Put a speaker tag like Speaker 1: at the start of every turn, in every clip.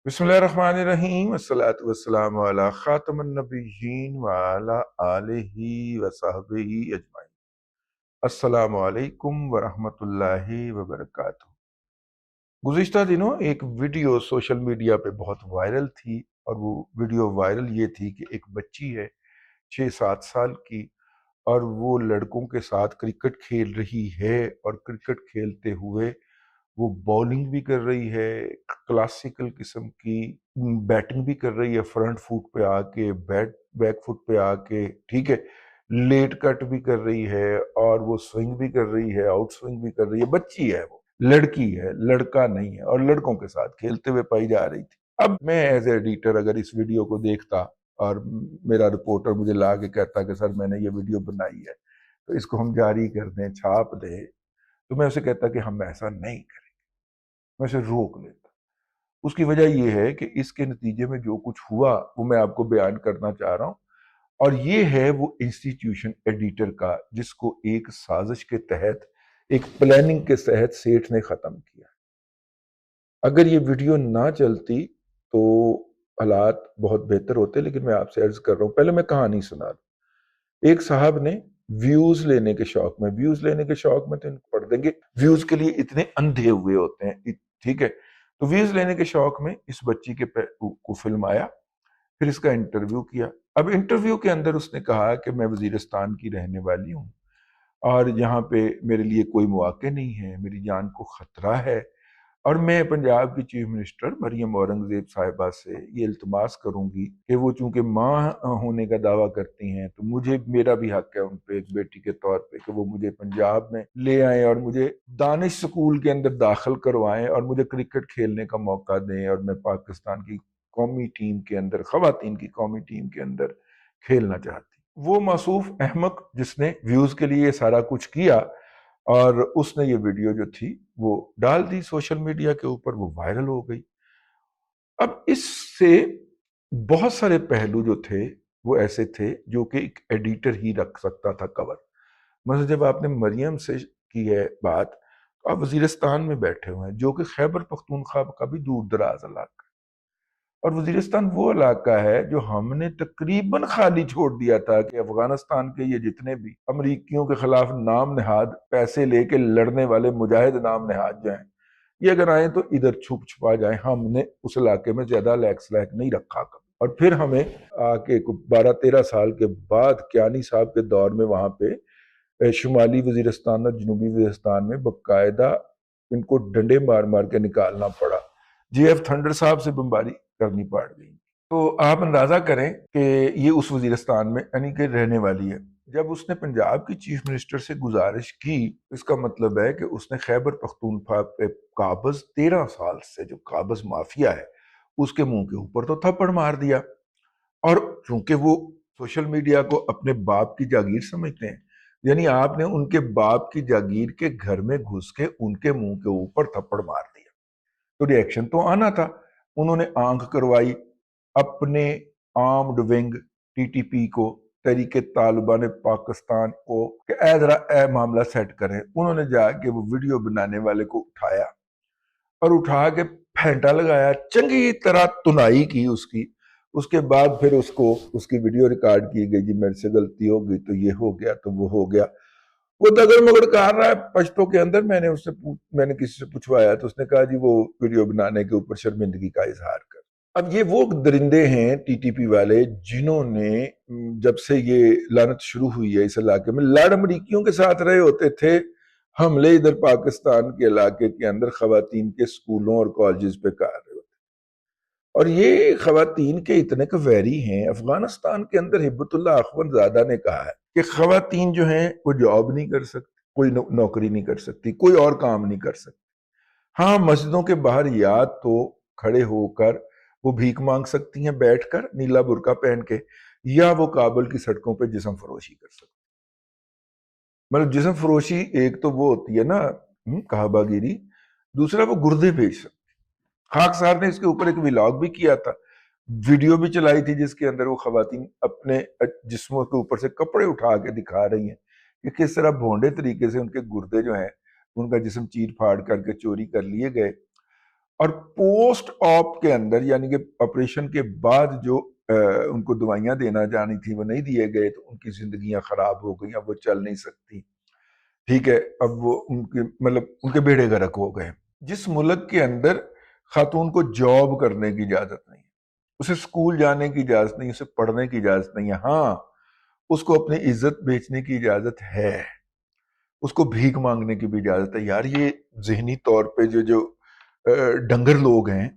Speaker 1: बिस्मिल्लाहिर्रहमानिर्रहीम अस्सलातु वस्सलामु अला खातमुन नबिय्यीन व अला आलिहि व सहबिही अजमाइन। अस्सलामु अलैकुम व रहमतुल्लाहि व बरकातुहू। गुज़िश्ता दिनों एक वीडियो सोशल मीडिया पे बहुत वायरल थी, और वो वीडियो वायरल ये थी कि एक बच्ची है 6-7 साल की, और वो लड़कों के साथ क्रिकेट खेल रही है, और क्रिकेट खेलते हुए वो बॉलिंग भी कर रही है, क्लासिकल किस्म की बैटिंग भी कर रही है, फ्रंट फुट पे आके, बैक फुट पे आके, ठीक है, लेट कट भी कर रही है, और वो स्विंग भी कर रही है, आउट स्विंग भी कर रही है। बच्ची है, वो लड़की है, लड़का नहीं है, और लड़कों के साथ खेलते हुए पाई जा रही थी। अब मैं एज एडिटर अगर इस वीडियो को देखता और मेरा रिपोर्टर मुझे ला के कहता कि सर मैंने ये वीडियो बनाई है, तो इसको हम जारी कर दें, छाप दें, तो मैं उसे कहता कि हम ऐसा नहीं करें, मैं उसे रोक लेता। उसकी वजह यह है कि इसके नतीजे में जो कुछ हुआ वो मैं आपको बयान करना चाह रहा हूं, और ये है वो इंस्टीट्यूशन एडिटर का जिसको एक साजिश के तहत, एक प्लानिंग के तहत सेठ ने खत्म किया। अगर ये वीडियो ना चलती तो हालात बहुत बेहतर होते, लेकिन मैं आपसे अर्ज कर रहा हूं, पहले मैं कहानी सुना रहा। एक साहब ने व्यूज लेने के शौक में, व्यूज लेने के शौक में तो इनको पढ़ देंगे, व्यूज के लिए इतने अंधे हुए होते हैं, ठीक है। तो व्यूज लेने के शौक में इस बच्ची के को फिल्म आया, फिर इसका इंटरव्यू किया। अब इंटरव्यू के अंदर उसने कहा कि मैं वजीरिस्तान की रहने वाली हूँ, और यहाँ पे मेरे लिए कोई मौके नहीं है, मेरी जान को खतरा है, और मैं पंजाब की चीफ मिनिस्टर मरियम औरंगजेब साहिबा से ये इल्तमास करूंगी कि वो चूंकि माँ होने का दावा करती हैं, तो मुझे, मेरा भी हक है उन पे एक बेटी के तौर पे कि वो मुझे पंजाब में ले आए और मुझे दानिश स्कूल के अंदर दाखिल करवाएं, और मुझे क्रिकेट खेलने का मौका दें, और मैं पाकिस्तान की कौमी टीम के अंदर, खवातीन की कौमी टीम के अंदर खेलना चाहती। वो मासूफ अहमक जिसने व्यूज के लिए सारा कुछ किया, और उसने ये वीडियो जो थी वो डाल दी सोशल मीडिया के ऊपर, वो वायरल हो गई। अब इससे बहुत सारे पहलू जो थे वो ऐसे थे जो कि एक एडिटर ही रख सकता था कवर। मतलब जब आपने मरियम से की है बात, तो आप वजीरिस्तान में बैठे हुए हैं जो कि खैबर पख्तूनख्वा का भी दूर दराज इलाका, और वजीरिस्तान वो इलाका है जो हमने तकरीबन खाली छोड़ दिया था कि अफगानिस्तान के ये जितने भी अमरीकियों के खिलाफ नाम नहाद पैसे लेके लड़ने वाले मुजाहिद नाम नहाद जो हैं, ये अगर आए तो इधर छुप छुपा जाए। हमने उस इलाके में ज्यादा लैक स्लैक नहीं रखा कभी। और फिर हमें आके 12-13 साल के बाद कियानी साहब के दौर में वहां पे शुमाली वजीरिस्तान और जनूबी वजीरिस्तान में बकायदा इनको डंडे मार मार के निकालना पड़ा, JF थंडर साहब से बमबारी करनी पड़ गई। तो आप अंदाजा करें कि ये उस वजीरिस्तान में यानी कि रहने वाली है। जब उसने पंजाब की चीफ मिनिस्टर से गुजारिश की, इसका मतलब है कि उसने खैबर पख्तूनख्वा पे काबज 13 साल से जो काबज माफिया है उसके मुंह के ऊपर तो थप्पड़ मार दिया। और चूंकि वो सोशल मीडिया को अपने बाप की जागीर समझते हैं, यानी आपने उनके बाप की जागीर के घर में घुस के उनके मुंह के ऊपर थप्पड़ मार दिया, तो रिएक्शन तो आना था। उन्होंने आंख करवाई अपने आर्म्ड विंग TTP को, तहरीके तालिबान पाकिस्तान को, कि जरा मामला सेट करें। उन्होंने जाके वो वीडियो बनाने वाले को उठाया, और उठा के फेंटा लगाया, चंगी तरह तुनाई की उसकी। उसके बाद फिर उसको उसकी वीडियो रिकॉर्ड की गई, जी मेरे से गलती हो गई, तो ये हो गया, तो वो हो गया। वो दगड़ मगड़ कर रहा है पश्तों के अंदर। मैंने किसी से पूछवाया तो उसने कहा जी वो वीडियो बनाने के ऊपर शर्मिंदगी का इजहार कर। अब ये वो दरिंदे हैं TTP वाले जिन्होंने जब से ये लानत शुरू हुई है इस इलाके में, लड़ अमरीकियों के साथ रहे होते थे, हमले इधर पाकिस्तान के इलाके के अंदर खवातीन के स्कूलों और कॉलेजेस पे कर रहे होते। और ये खवातीन के इतने के वैरी हैं। अफगानिस्तान के अंदर हिब्बतुल्लाह अखवंदजादा ने कहा है कि खवातीन जो हैं वो जॉब नहीं कर सकती, कोई नौकरी नहीं कर सकती, कोई और काम नहीं कर सकती। हाँ, मस्जिदों के बाहर या तो खड़े होकर वो भीख मांग सकती हैं बैठकर नीला बुर्का पहन के, या वो काबुल की सड़कों पे जिस्म फरोशी कर सकती। मतलब जिस्म फरोशी एक तो वो होती है ना, कहाबागिरी, दूसरा वो गुर्दे बेच सकती। खाक साहब ने इसके ऊपर एक व्लॉग भी किया था, वीडियो भी चलाई थी, जिसके अंदर वो खवातीन अपने जिस्मों के ऊपर से कपड़े उठा के दिखा रही हैं कि किस तरह भोंडे तरीके से उनके गुर्दे जो हैं उनका जिस्म चीर फाड़ करके चोरी कर लिए गए। اور پوسٹ آپ کے اندر یعنی کہ آپریشن کے بعد جو ان کو دوائیاں دینا جانی تھی وہ نہیں دیے گئے تو ان کی زندگیاں خراب ہو گئی، اب وہ چل نہیں سکتی، ٹھیک ہے، اب وہ ان کے مطلب ان کے بیڑے غرق ہو گئے۔ جس ملک کے اندر خاتون کو جاب کرنے کی اجازت نہیں ہے، اسے اسکول جانے کی اجازت نہیں، اسے پڑھنے کی اجازت نہیں ہے، ہاں اس کو اپنی عزت بیچنے کی اجازت ہے، اس کو بھیک مانگنے کی بھی اجازت ہے۔ یار یہ ذہنی طور پہ جو ڈنگر لوگ ہیں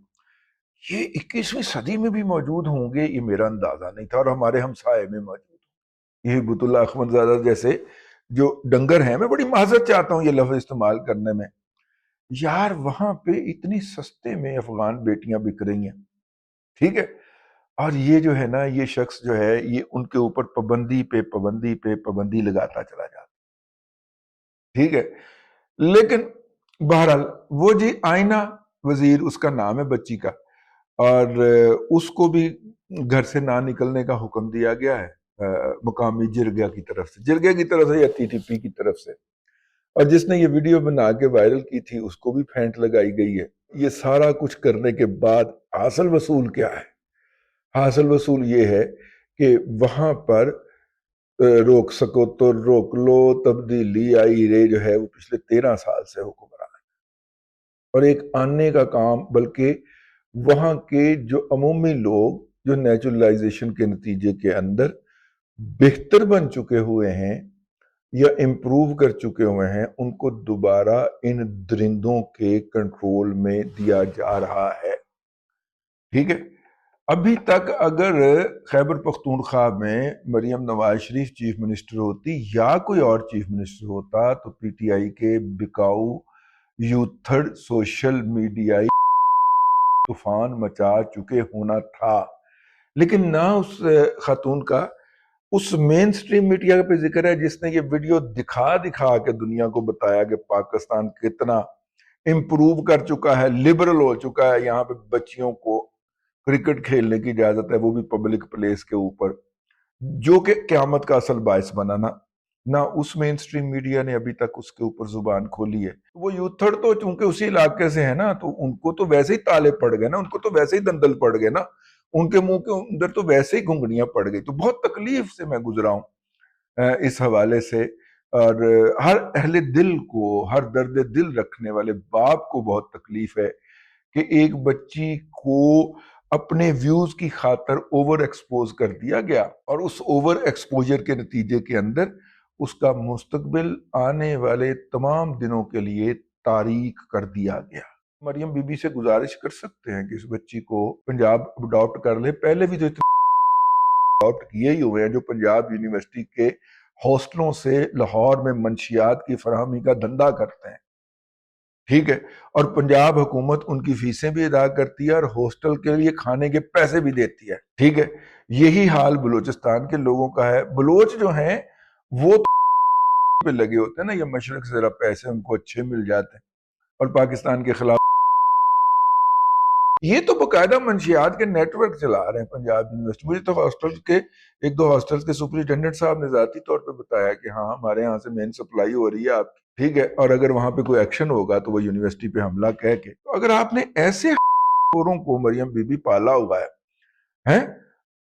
Speaker 1: یہ 21ویں صدی میں بھی موجود ہوں گے، یہ میرا اندازہ نہیں تھا، اور ہمارے ہمسائے میں موجود یہ ہبت اللہ احمد زادہ جیسے جو ڈنگر ہیں، میں بڑی معذرت چاہتا ہوں یہ لفظ استعمال کرنے میں، یار وہاں پہ اتنی سستے میں افغان بیٹیاں بک رہی ہیں، ٹھیک ہے، اور یہ جو ہے نا یہ شخص جو ہے یہ ان کے اوپر پابندی پہ پابندی پہ پابندی لگاتا چلا جاتا، ٹھیک ہے۔ لیکن بہرحال وہ جی آئینہ وزیر اس کا نام ہے بچی کا، اور اس کو بھی گھر سے نہ نکلنے کا حکم دیا گیا ہے مقامی جرگہ کی طرف سے، جرگہ کی طرف سے یا ٹی ٹی پی کی طرف سے، اور جس نے یہ ویڈیو بنا کے وائرل کی تھی اس کو بھی پھینٹ لگائی گئی ہے۔ یہ سارا کچھ کرنے کے بعد حاصل وصول کیا ہے؟ حاصل وصول یہ ہے کہ وہاں پر روک سکو تو روک لو، تبدیلی آئی رے جو ہے وہ پچھلے 13 سال سے حکمران ہے، اور ایک آنے کا کام، بلکہ وہاں کے جو عمومی لوگ جو نیچرلائزیشن کے نتیجے کے اندر بہتر بن چکے ہوئے ہیں یا امپروو کر چکے ہوئے ہیں، ان کو دوبارہ ان درندوں کے کنٹرول میں دیا جا رہا ہے، ٹھیک ہے۔ ابھی تک اگر خیبر پختونخوا میں مریم نواز شریف چیف منسٹر ہوتی یا کوئی اور چیف منسٹر ہوتا تو پی ٹی آئی کے بکاؤ یوتھڈ سوشل میڈیائی طوفان مچا چکے ہونا تھا، لیکن نہ اس خاتون کا اس مین سٹریم میڈیا پہ ذکر ہے جس نے یہ ویڈیو دکھا دکھا کے دنیا کو بتایا کہ پاکستان کتنا امپروو کر چکا ہے، لبرل ہو چکا ہے، یہاں پہ بچیوں کو کرکٹ کھیلنے کی اجازت ہے، وہ بھی پبلک پلیس کے اوپر، جو کہ قیامت کا اصل باعث بنا نہ اس مین سٹریم میڈیا نے ابھی تک اس کے اوپر زبان کھولی ہے۔ وہ یوتھڑ تو چونکہ اسی علاقے سے ہے نا، تو ان کو تو ویسے ہی تالے پڑ گئے نا، ان کو تو ویسے ہی دندل پڑ گئے نا، ان کے منہ کے اندر تو ویسے ہی گھنگڑیاں پڑ گئی، تو بہت تکلیف سے میں گزرا ہوں اس حوالے سے، اور ہر اہل دل کو، ہر درد دل رکھنے والے باپ کو بہت تکلیف ہے کہ ایک بچی کو اپنے ویوز کی خاطر اوور ایکسپوز کر دیا گیا، اور اس اوور ایکسپوجر کے نتیجے کے اندر اس کا مستقبل آنے والے تمام دنوں کے لیے تاریک کر دیا گیا۔ مریم بی بی سے گزارش کر سکتے ہیں کہ اس بچی کو پنجاب اڈاپٹ کر لے، پہلے بھی تو اڈاپٹ کیے ہی ہوئے ہیں جو پنجاب یونیورسٹی کے ہاسٹلوں سے لاہور میں منشیات کی فراہمی کا دھندا کرتے ہیں، ٹھیک ہے، اور پنجاب حکومت ان کی فیسیں بھی ادا کرتی ہے اور ہاسٹل کے لیے کھانے کے پیسے بھی دیتی ہے، ٹھیک ہے۔ یہی حال بلوچستان کے لوگوں کا ہے، بلوچ جو ہیں وہ پہ لگے ہوتے ہیں نا، یہ مشرق سے ذرا پیسے ان کو اچھے مل جاتے ہیں اور پاکستان کے خلاف یہ تو باقاعدہ منشیات کے نیٹ ورک چلا رہے ہیں پنجاب یونیورسٹی۔ مجھے تو ہاسٹل کے ایک دو ہاسٹل کے سپرنٹینڈنٹ صاحب نے ذاتی طور پہ بتایا کہ ہاں ہمارے یہاں سے مین سپلائی ہو رہی ہے آپ کی، ٹھیک ہے، اور اگر وہاں پہ کوئی ایکشن ہوگا تو وہ یونیورسٹی پہ حملہ کہہ کے، تو اگر آپ نے ایسے خوروں کو مریم بی بی پالا ہوا ہے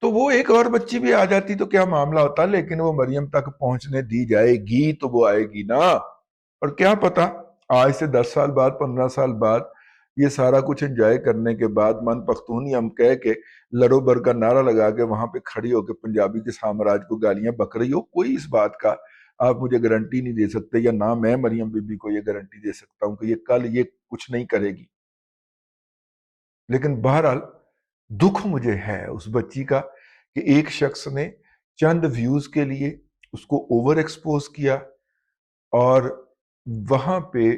Speaker 1: تو وہ ایک اور بچی بھی آ جاتی تو کیا معاملہ ہوتا، لیکن وہ مریم تک پہنچنے دی جائے گی تو وہ آئے گی نا، اور کیا پتا آج سے 10 سال بعد 15 سال بعد یہ سارا کچھ انجوائے کرنے کے بعد من پختونی ہم کہہ کے لڑو بر کا نعرہ لگا کے وہاں پہ کھڑی ہو کے پنجابی کے سامراج کو گالیاں بک رہی ہو، کوئی اس بات کا آپ مجھے گارنٹی نہیں دے سکتے، یا نہ میں مریم بی بی کو یہ گارنٹی دے سکتا ہوں کہ یہ کل یہ کچھ نہیں کرے گی۔ لیکن بہرحال دکھ مجھے ہے اس بچی کا کہ ایک شخص نے چند ویوز کے لیے اس کو اوور ایکسپوز کیا، اور وہاں پہ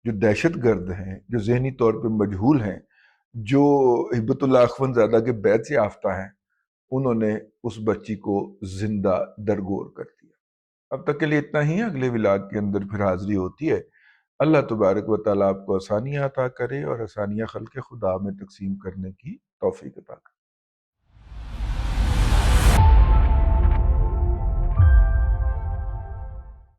Speaker 1: جو دہشت گرد ہیں، جو ذہنی طور پہ مجہول ہیں، جو ہبت اللہ اخوند زادہ کے بیعت سے یافتہ ہیں، انہوں نے اس بچی کو زندہ درگور کر دیا۔ اب تک کے لیے اتنا ہی ہے، اگلے ولاگ کے اندر پھر حاضری ہوتی ہے۔ اللہ تبارک و تعالیٰ آپ کو آسانیاں عطا کرے اور آسانیاں خلق خدا میں تقسیم کرنے کی توفیق عطا کرے۔